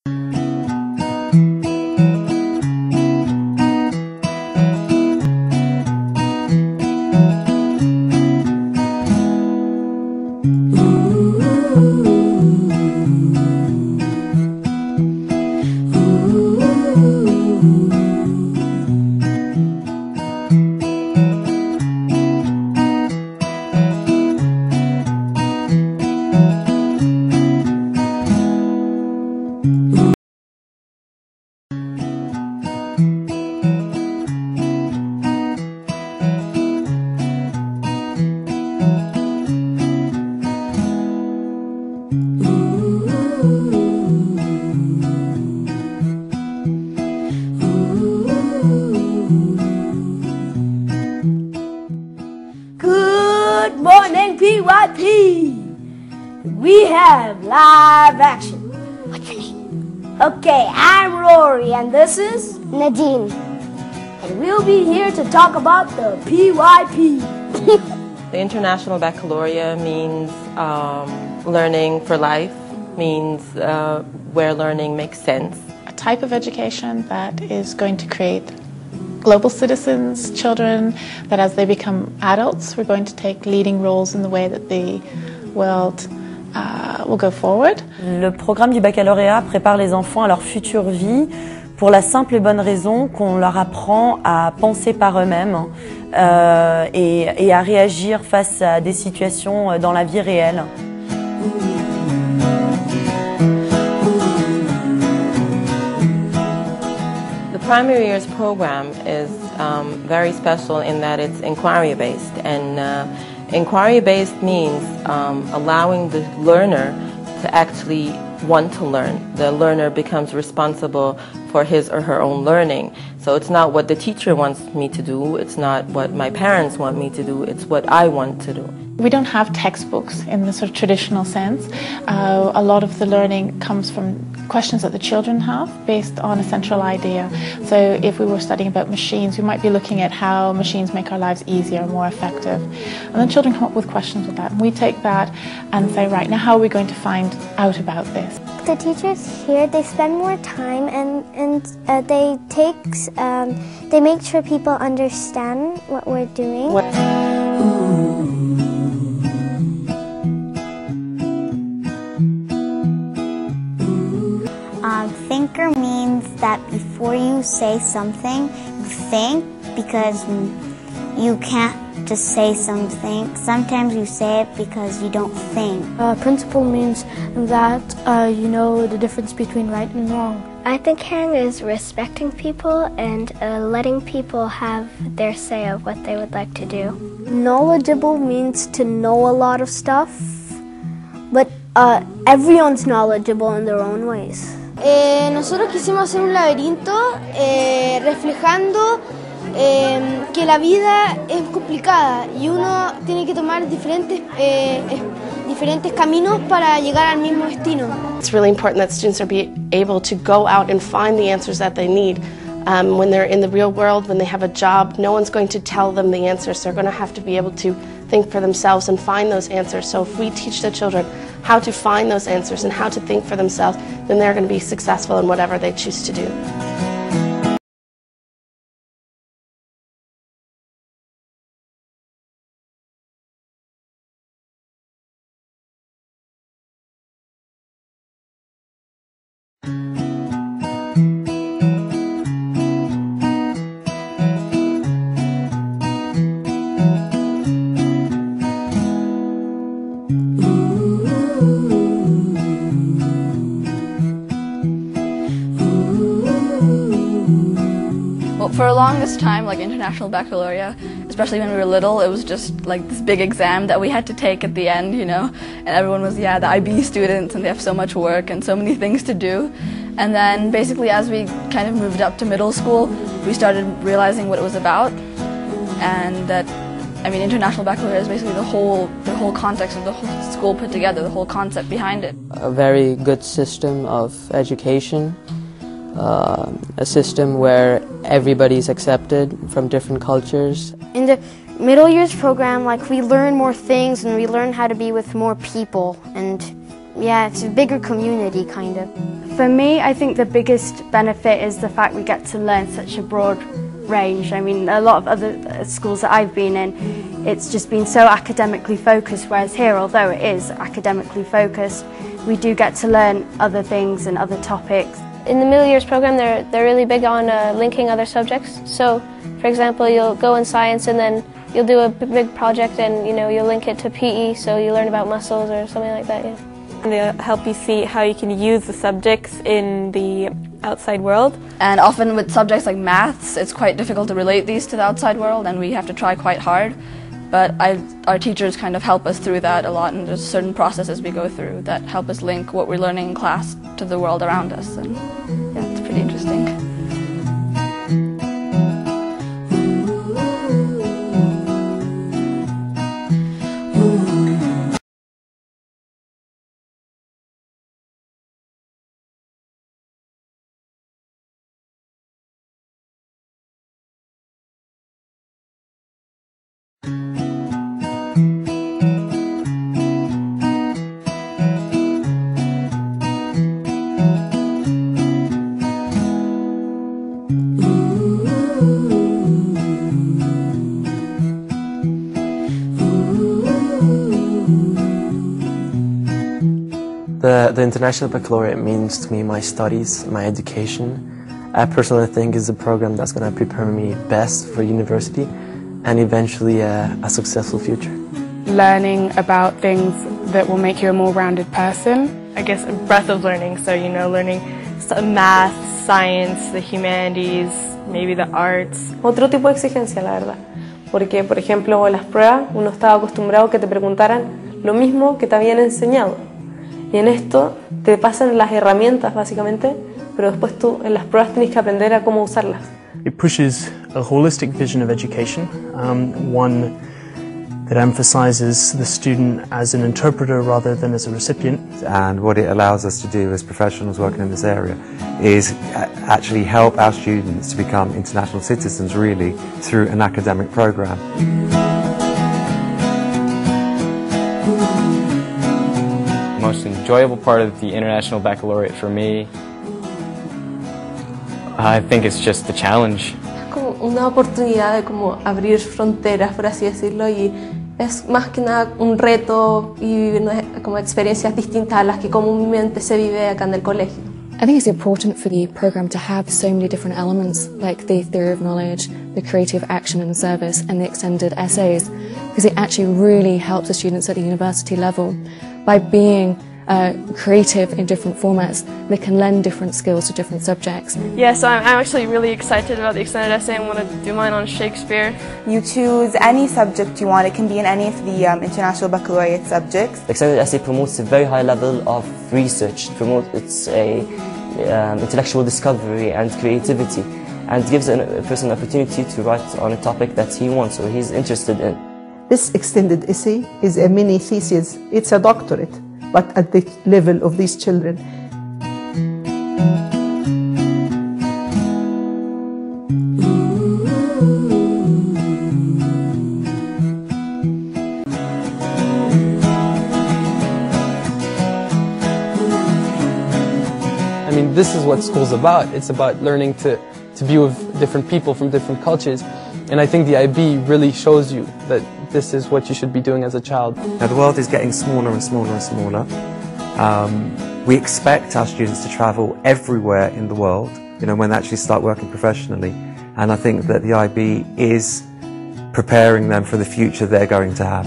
Good morning, PYP! We have live action. What's your name? Okay, I'm Rory and this is Nadine. and we'll be here to talk about the PYP. The International Baccalaureate means learning for life, means where learning makes sense. A type of education that is going to create global citizens, children, that as they become adults, we're going to take leading roles in the way that the world will go forward. Le programme du baccalauréat prépare les enfants à leur future vie pour la simple et bonne raison qu'on leur apprend à penser par eux-mêmes et à réagir face à des situations dans la vie réelle. The primary years program is very special in that it's inquiry-based, and inquiry-based means allowing the learner to actually want to learn. The learner becomes responsible for his or her own learning. So it's not what the teacher wants me to do, it's not what my parents want me to do, it's what I want to do. We don't have textbooks in the sort of traditional sense. A lot of the learning comes from questions that the children have based on a central idea. So if we were studying about machines, we might be looking at how machines make our lives easier and more effective. And then children come up with questions with that. And we take that and say, right, now how are we going to find out about this? The teachers here, they spend more time and they make sure people understand what we're doing. Thinker means that before you say something, you think, because you can't just say something. Sometimes you say it because you don't think. Principle means that you know the difference between right and wrong. I think caring is respecting people and letting people have their say of what they would like to do. Knowledgeable means to know a lot of stuff, but everyone's knowledgeable in their own ways. Nosotros quisimos hacer un laberinto reflejando que la vida es complicada y uno tiene que tomar diferentes caminos para llegar al mismo destino. It's really important that students are able to go out and find the answers that they need. When they're in the real world, when they have a job, no one's going to tell them the answers. They're going to have to be able to think for themselves and find those answers. So if we teach the children how to find those answers and how to think for themselves, then they're going to be successful in whatever they choose to do. Well, for the longest time, like International Baccalaureate, especially when we were little, it was just like this big exam that we had to take at the end, you know, and everyone was, yeah, the IB students and they have so much work and so many things to do. And then basically as we kind of moved up to middle school, we started realizing what it was about, and that, I mean, International Baccalaureate is basically the whole context of the whole school put together, the whole concept behind it. A very good system of education. A system where everybody's accepted from different cultures. In the middle years program, like, we learn more things and we learn how to be with more people, and Yeah, it's a bigger community, kind of. For me, I think the biggest benefit is the fact we get to learn such a broad range. I mean, a lot of other schools that I've been in, it's just been so academically focused, whereas here, although it is academically focused, we do get to learn other things and other topics. In the middle years program, they're really big on linking other subjects. So, for example, you'll go in science and then you'll do a big project and you'll link it to PE, so you learn about muscles or something like that. Yeah. And they help you see how you can use the subjects in the outside world. And often with subjects like maths, it's quite difficult to relate these to the outside world, and we have to try quite hard. But our teachers kind of help us through that a lot, and there's certain processes we go through that help us link what we're learning in class to the world around us. And yeah, it's pretty interesting. The International Baccalaureate means to me my studies, my education. I personally think it's a program that's going to prepare me best for university and eventually a successful future. Learning about things that will make you a more rounded person. I guess a breadth of learning, so learning math, science, the humanities, maybe the arts. Otro tipo de exigencia, la verdad. Porque, por ejemplo, en las pruebas uno estaba acostumbrado a que te preguntaran lo mismo que te habían enseñado. Y en esto te pasan las herramientas básicamente, pero después tú en las pruebas tienes que aprender a cómo usarlas. It pushes a holistic vision of education, one that emphasizes the student as an interpreter rather than as a recipient. And what it allows us to do as professionals working in this area is actually help our students to become international citizens really through an academic program. The most enjoyable part of the International Baccalaureate for me, I think it's just the challenge. Como una oportunidad de como abrir fronteras, por así decirlo, y es más que nada un reto y vivir como experiencias distintas a las que comúnmente se vive acá en el colegio. I think it's important for the program to have so many different elements, like the theory of knowledge, the creative action and service, and the extended essays, because it actually really helps the students at the university level. By being creative in different formats, they can lend different skills to different subjects. Yeah, so I'm actually really excited about the extended essay. I'm going to do mine on Shakespeare. You choose any subject you want. It can be in any of the International Baccalaureate subjects. The extended essay promotes a very high level of research. It's a intellectual discovery and creativity, and gives a person an opportunity to write on a topic that he wants or he's interested in. This extended essay is a mini thesis. It's a doctorate, but at the level of these children. I mean, this is what school's about. It's about learning to be with different people from different cultures. And I think the IB really shows you that this is what you should be doing as a child. Now the world is getting smaller and smaller and smaller. We expect our students to travel everywhere in the world, when they actually start working professionally. And I think that the IB is preparing them for the future they're going to have.